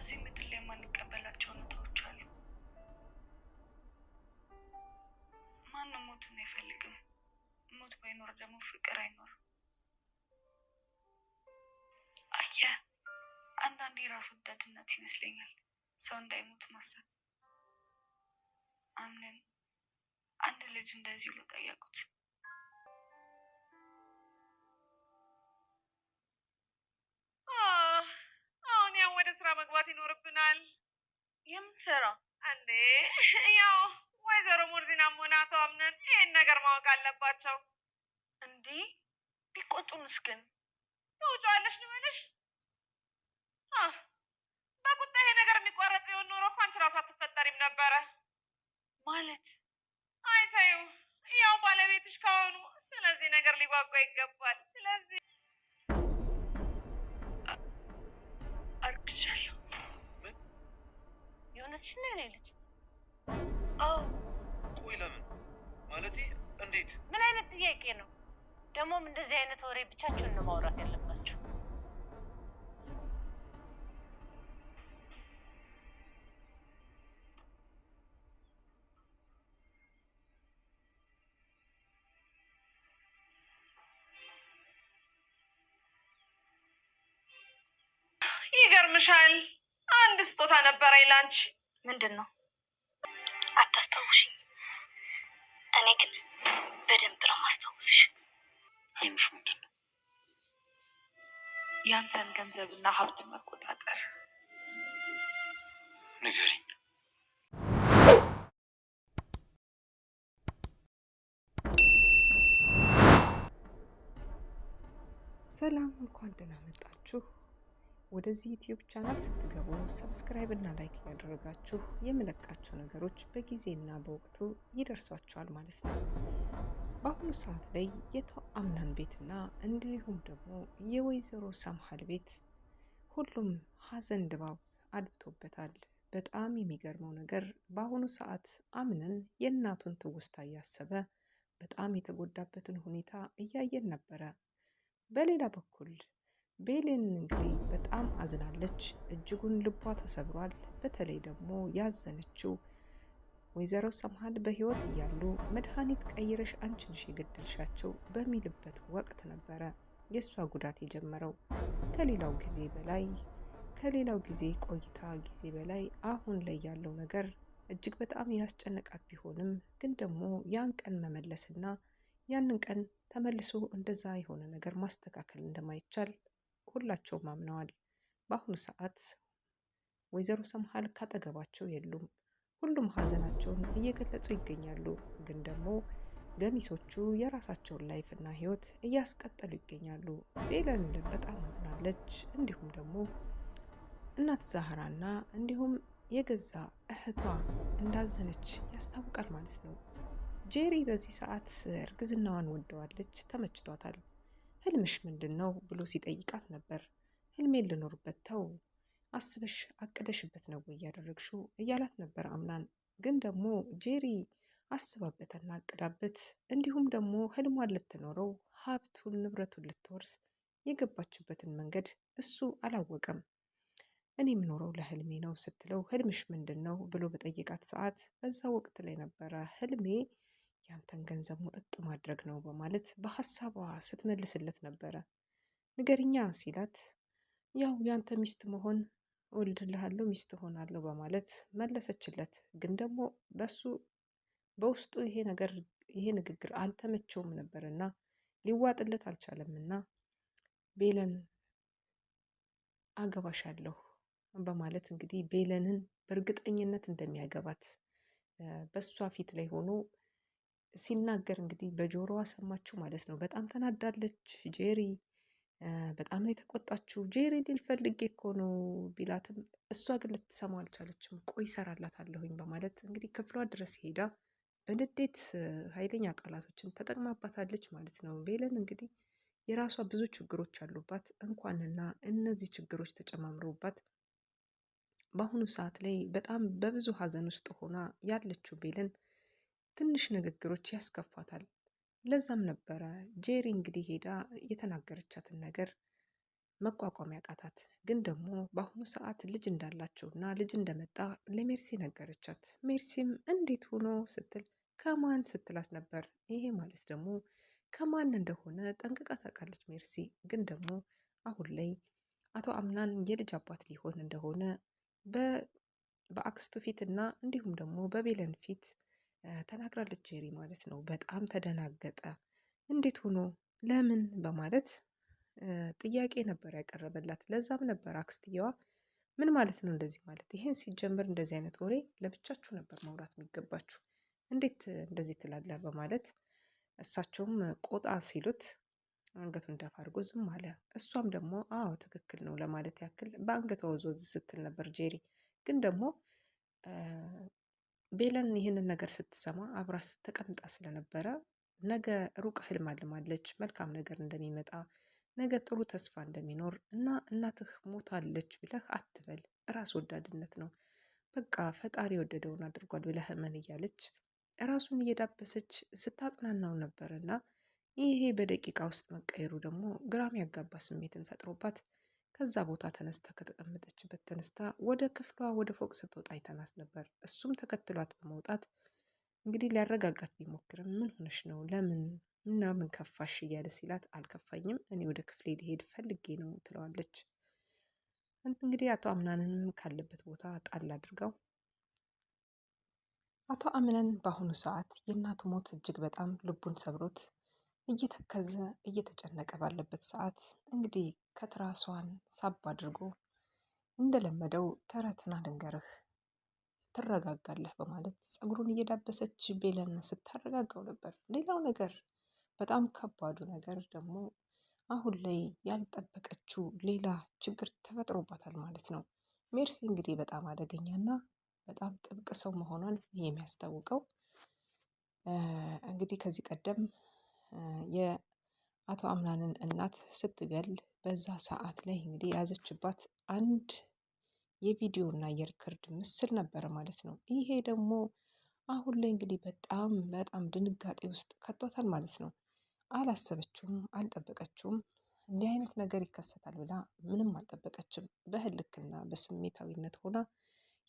እዚህ ምድር ላይ የማንቀበላቸው እውነታዎች አሉ። ማንም ሞትን አይፈልግም። ሞት ባይኖር ደግሞ ፍቅር አይኖርም። አየህ፣ አንዳንዴ ራስ ወዳድነት ይመስለኛል ሰው እንዳይሞት ማሰብ። አምነን አንድ ልጅ እንደዚህ ብሎ ጠየቁት። አሁን ያው ወደ ስራ መግባት ይኖርብናል። የምን ስራ እንዴ? ያው ወይዘሮ ሙርዚናም ሆነ አቶ አምነን ይሄን ነገር ማወቅ አለባቸው። እንዴ? ቢቆጡንስ ግን? ትውጫዋለሽ ልበልሽ? በቁጣ ይሄ ነገር የሚቋረጥ ቢሆን ኖሮ እኮ አንቺ ራሱ አትፈጠሪም ነበረ። ማለት አይተዩ፣ ያው ባለቤትሽ ከሆኑ ስለዚህ ነገር ሊጓጓ ይገባል። ስለዚህ አርግሻለሁ። የሆነችሽ ነው የኔ ልጅ? አዎ። ቆይ ለምን? ማለቴ እንዴት? ምን አይነት ጥያቄ ነው? ደግሞም እንደዚህ አይነት ወሬ ብቻችሁን ነው ማውራት ያለባችሁ። ይገርምሻል፣ አንድ ስጦታ ነበረኝ ላንቺ። ምንድን ነው? አታስታውሽኝ? እኔ ግን በደንብ ነው ማስታወስሽ። ህልምሽ ምንድን ነው? ያንተን ገንዘብና ሀብት መቆጣጠር። ንገሪኝ። ሰላም፣ እንኳን ደህና መጣችሁ። ወደዚህ ዩቲዩብ ቻናል ስትገቡ ሰብስክራይብ እና ላይክ ያደረጋችሁ የምለቃቸው ነገሮች በጊዜና በወቅቱ ይደርሷቸዋል ማለት ነው። በአሁኑ ሰዓት ላይ የአምናን ቤትና እንዲሁም ደግሞ የወይዘሮ ሰምሃል ቤት ሁሉም ሀዘን ድባብ አድብቶበታል። በጣም የሚገርመው ነገር በአሁኑ ሰዓት አምነን የእናቱን ትውስታ እያሰበ በጣም የተጎዳበትን ሁኔታ እያየን ነበረ። በሌላ በኩል ቤሌን እንግዲህ በጣም አዝናለች። እጅጉን ልቧ ተሰብሯል። በተለይ ደግሞ ያዘነችው ወይዘሮ ሰምሃል በህይወት እያሉ መድኃኒት ቀይረሽ አንቺ ነሽ የገደልሻቸው በሚልበት ወቅት ነበረ የእሷ ጉዳት የጀመረው። ከሌላው ጊዜ ቆይታ ጊዜ በላይ አሁን ላይ ያለው ነገር እጅግ በጣም ያስጨነቃት ቢሆንም ግን ደግሞ ያን ቀን መመለስና ያንን ቀን ተመልሶ እንደዛ የሆነ ነገር ማስተካከል እንደማይቻል ሁላቸውም አምነዋል። በአሁኑ ሰዓት ወይዘሮ ሰምሃል ካጠገባቸው የሉም። ሁሉም ሀዘናቸውን እየገለጹ ይገኛሉ። ግን ደግሞ ገሚሶቹ የራሳቸውን ላይፍና ህይወት እያስቀጠሉ ይገኛሉ። ቤለን በጣም አዝናለች። እንዲሁም ደግሞ እናት ዛህራና እንዲሁም የገዛ እህቷ እንዳዘነች ያስታውቃል ማለት ነው። ጄሪ በዚህ ሰዓት እርግዝናዋን ወደዋለች፣ ተመችቷታል። ህልምሽ ምንድን ነው ብሎ ሲጠይቃት ነበር። ህልሜን ልኖርበት ተው፣ አስበሽ አቅደሽበት ነው እያደረግሽው እያላት ነበር አምናን። ግን ደግሞ ጄሪ አስባበትና አቅዳበት እንዲሁም ደግሞ ህልሟን ልትኖረው ሀብቱን ንብረቱን ልትወርስ የገባችበትን መንገድ እሱ አላወቀም። እኔ የምኖረው ለህልሜ ነው ስትለው ህልምሽ ምንድን ነው ብሎ በጠየቃት ሰዓት በዛ ወቅት ላይ ነበረ ህልሜ ያንተን ገንዘብ ሙጥጥ ማድረግ ነው በማለት በሀሳቧ ስትመልስለት ነበረ። ንገርኛ ሲላት ያው ያንተ ሚስት መሆን እወልድልሃለሁ ሚስት ሆናለሁ በማለት መለሰችለት። ግን ደግሞ በውስጡ ይሄ ንግግር አልተመቸውም ነበርና ሊዋጥለት አልቻለምና ቤለን አገባሻለሁ በማለት እንግዲህ ቤለንን በእርግጠኝነት እንደሚያገባት በሷ ፊት ላይ ሆኖ ሲናገር እንግዲህ በጆሮዋ ሰማችሁ ማለት ነው። በጣም ተናዳለች ጄሪ። በጣም ነው የተቆጣችው። ጄሪ ሊፈልጌ እኮ ነው ቢላትም እሷ ግን ልትሰማው አልቻለችም። ቆይ እሰራላታለሁኝ በማለት እንግዲህ ክፍሏ ድረስ ሄዳ በንዴት ኃይለኛ ቃላቶችን ተጠቅማባታለች ማለት ነው። ቤለን እንግዲህ የራሷ ብዙ ችግሮች አሉባት። እንኳንና እነዚህ ችግሮች ተጨማምረውባት በአሁኑ ሰዓት ላይ በጣም በብዙ ሀዘን ውስጥ ሆና ያለችው ቤለን ትንሽ ንግግሮች ያስከፋታል። ለዛም ነበረ ጄሪ እንግዲህ ሄዳ የተናገረቻትን ነገር መቋቋም ያቃታት። ግን ደግሞ በአሁኑ ሰዓት ልጅ እንዳላቸውና ልጅ እንደመጣ ለሜርሲ ነገረቻት። ሜርሲም እንዴት ሆኖ ስትል ከማን ስትላት ነበር። ይሄ ማለት ደግሞ ከማን እንደሆነ ጠንቅቃ ታውቃለች ሜርሲ። ግን ደግሞ አሁን ላይ አቶ አምናን የልጅ አባት ሊሆን እንደሆነ በአክስቱ ፊት እና እንዲሁም ደግሞ በቤለን ፊት ተናግራለች ጄሪ ማለት ነው። በጣም ተደናገጠ። እንዴት ሆኖ ለምን በማለት ጥያቄ ነበር ያቀረበላት። ለዛም ነበር አክስትየዋ ምን ማለት ነው እንደዚህ ማለት? ይሄን ሲጀምር እንደዚህ አይነት ወሬ ለብቻችሁ ነበር ማውራት የሚገባችሁ፣ እንዴት እንደዚህ ትላለህ? በማለት እሳቸውም ቆጣ ሲሉት አንገቱን ደፋ አድርጎ ዝም አለ። እሷም ደግሞ አዎ ትክክል ነው ለማለት ያክል በአንገቷ ወዝወዝ ስትል ነበር ጄሪ። ግን ደግሞ ቤለን ይህንን ነገር ስትሰማ አብራ ተቀምጣ ስለነበረ ነገ ሩቅ ህልም አልማለች፣ መልካም ነገር እንደሚመጣ፣ ነገ ጥሩ ተስፋ እንደሚኖር እና እናትህ ሞታለች ብለህ አትበል፣ ራስ ወዳድነት ነው፣ በቃ ፈጣሪ የወደደውን አድርጓል ብለህ እመን እያለች ራሱን እየዳበሰች ስታጽናናው ነበር። እና ይሄ በደቂቃ ውስጥ መቀየሩ ደግሞ ግራም ያጋባ ስሜትን ፈጥሮባት ከዛ ቦታ ተነስታ ከተቀመጠችበት ተነስታ ወደ ክፍሏ ወደ ፎቅ ስትወጣ አይተናት ነበር። እሱም ተከትሏት በመውጣት እንግዲህ ሊያረጋጋት ቢሞክርም ምን ሆነሽ ነው ለምን እና ምን ከፋሽ እያለ ሲላት አልከፋኝም፣ እኔ ወደ ክፍሌ ሊሄድ ፈልጌ ነው ትለዋለች። እንግዲህ አቶ አምናንንም ካለበት ቦታ ጣል አድርገው አቶ አምናን በአሁኑ ሰዓት የእናቱ ሞት እጅግ በጣም ልቡን ሰብሮት እየተከዘ እየተጨነቀ ባለበት ሰዓት እንግዲህ ከትራሷን ሳብ አድርጎ እንደለመደው ተረትና ልንገርህ ትረጋጋለህ በማለት ፀጉሩን እየዳበሰች ቤለን ስታረጋጋው ነበር። ሌላው ነገር በጣም ከባዱ ነገር ደግሞ አሁን ላይ ያልጠበቀችው ሌላ ችግር ተፈጥሮባታል ማለት ነው። ሜርሲ እንግዲህ በጣም አደገኛና በጣም ጥብቅ ሰው መሆኗን የሚያስታውቀው እንግዲህ ከዚህ ቀደም የአቶ አምናንን እናት ስትገል በዛ ሰዓት ላይ እንግዲህ የያዘችባት አንድ የቪዲዮ እና የሪከርድ ምስል ነበረ ማለት ነው። ይሄ ደግሞ አሁን ላይ እንግዲህ በጣም በጣም ድንጋጤ ውስጥ ከቷታል ማለት ነው። አላሰበችውም፣ አልጠበቀችውም። እንዲህ አይነት ነገር ይከሰታል ብላ ምንም አልጠበቀችም። በህልክና በስሜታዊነት ሆና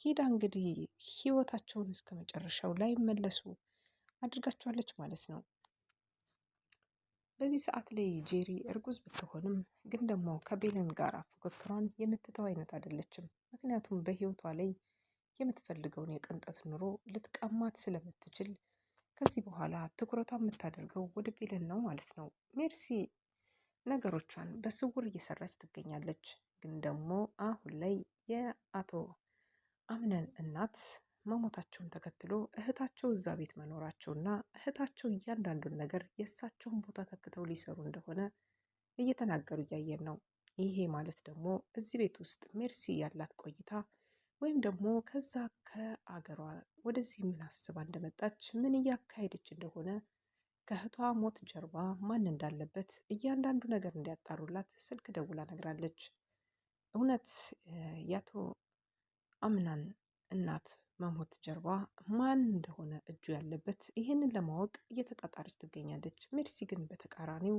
ሄዳ እንግዲህ ህይወታቸውን እስከ መጨረሻው ላይ መለሱ አድርጋቸዋለች ማለት ነው። በዚህ ሰዓት ላይ ጄሪ እርጉዝ ብትሆንም ግን ደግሞ ከቤለን ጋር ፉክክሯን የምትተው አይነት አይደለችም። ምክንያቱም በህይወቷ ላይ የምትፈልገውን የቅንጦት ኑሮ ልትቀማት ስለምትችል ከዚህ በኋላ ትኩረቷ የምታደርገው ወደ ቤለን ነው ማለት ነው። ሜርሲ ነገሮቿን በስውር እየሰራች ትገኛለች። ግን ደግሞ አሁን ላይ የአቶ አምነን እናት መሞታቸውን ተከትሎ እህታቸው እዛ ቤት መኖራቸውና እህታቸው እያንዳንዱን ነገር የእሳቸውን ቦታ ተክተው ሊሰሩ እንደሆነ እየተናገሩ እያየን ነው። ይሄ ማለት ደግሞ እዚህ ቤት ውስጥ ሜርሲ ያላት ቆይታ ወይም ደግሞ ከዛ ከአገሯ ወደዚህ ምን አስባ እንደመጣች ምን እያካሄደች እንደሆነ ከእህቷ ሞት ጀርባ ማን እንዳለበት እያንዳንዱ ነገር እንዲያጣሩላት ስልክ ደውላ ነግራለች። እውነት የአቶ አምናን እናት መሞት ጀርባ ማን እንደሆነ እጁ ያለበት ይህንን ለማወቅ እየተጣጣረች ትገኛለች። ሜርሲ ግን በተቃራኒው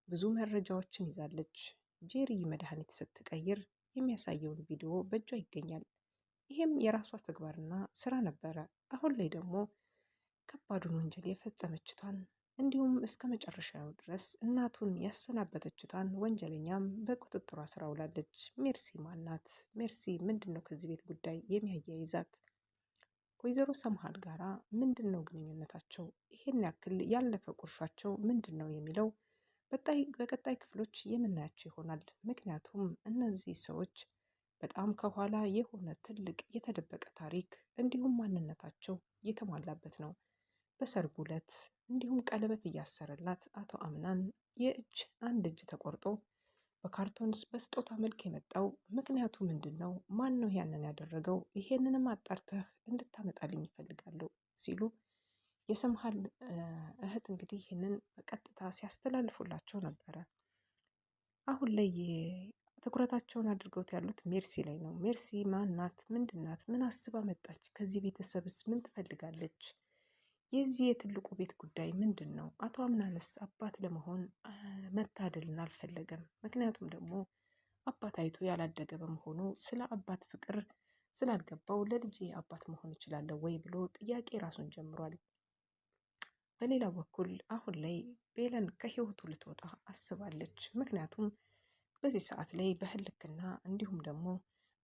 ብዙ መረጃዎችን ይዛለች። ጄሪ መድኃኒት ስትቀይር የሚያሳየውን ቪዲዮ በእጇ ይገኛል። ይሄም የራሷ ተግባርና ስራ ነበረ። አሁን ላይ ደግሞ ከባዱን ወንጀል የፈጸመችቷን እንዲሁም እስከ መጨረሻው ድረስ እናቱን ያሰናበተችቷን ወንጀለኛም በቁጥጥሯ ስር ውላለች። ሜርሲ ማናት? ሜርሲ ምንድን ነው ከዚህ ቤት ጉዳይ የሚያያይዛት? ወይዘሮ ሰምሃል ጋራ ምንድን ነው ግንኙነታቸው? ይሄን ያክል ያለፈ ቁርሻቸው ምንድን ነው የሚለው በቀጣይ ክፍሎች የምናያቸው ይሆናል። ምክንያቱም እነዚህ ሰዎች በጣም ከኋላ የሆነ ትልቅ የተደበቀ ታሪክ እንዲሁም ማንነታቸው የተሟላበት ነው። በሰርጉ ዕለት እንዲሁም ቀለበት እያሰረላት አቶ አምናን አንድ እጅ ተቆርጦ በካርቶን በስጦታ መልክ የመጣው ምክንያቱ ምንድን ነው? ማን ነው ያንን ያደረገው? ይሄንንም አጣርተህ እንድታመጣልኝ ይፈልጋለሁ ሲሉ የሰምሃል እህት እንግዲህ ይህንን በቀጥታ ሲያስተላልፉላቸው ነበረ። አሁን ላይ ትኩረታቸውን አድርገውት ያሉት ሜርሲ ላይ ነው። ሜርሲ ማናት? ምንድናት? ምን አስባ መጣች? ከዚህ ቤተሰብስ ምን ትፈልጋለች? የዚህ የትልቁ ቤት ጉዳይ ምንድን ነው? አቶ አምናንስ አባት ለመሆን መታደልን አልፈለገም። ምክንያቱም ደግሞ አባት አይቶ ያላደገ በመሆኑ ስለ አባት ፍቅር ስላልገባው ለልጄ አባት መሆን እችላለሁ ወይ ብሎ ጥያቄ ራሱን ጀምሯል። በሌላ በኩል አሁን ላይ ቤለን ከህይወቱ ልትወጣ አስባለች። ምክንያቱም በዚህ ሰዓት ላይ በህልክና እንዲሁም ደግሞ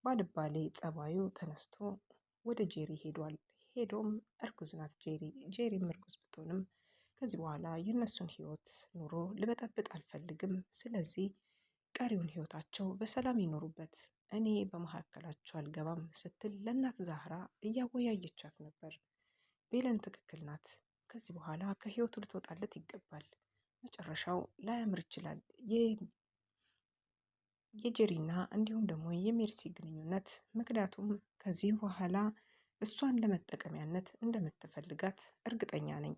ባልባሌ ጸባዩ ተነስቶ ወደ ጄሪ ሄዷል። ሄዶም እርጉዝ ናት ጄሪም እርጉዝ ብትሆንም ከዚህ በኋላ የእነሱን ህይወት ኑሮ ልበጠብጥ አልፈልግም። ስለዚህ ቀሪውን ህይወታቸው በሰላም ይኖሩበት፣ እኔ በመካከላቸው አልገባም ስትል ለእናት ዛህራ እያወያየቻት ነበር። ቤለን ትክክል ናት። ከዚህ በኋላ ከህይወቱ ልትወጣለት ይገባል። መጨረሻው ላያምር ይችላል። የጄሪና እንዲሁም ደግሞ የሜርሲ ግንኙነት። ምክንያቱም ከዚህ በኋላ እሷን ለመጠቀሚያነት እንደምትፈልጋት እርግጠኛ ነኝ።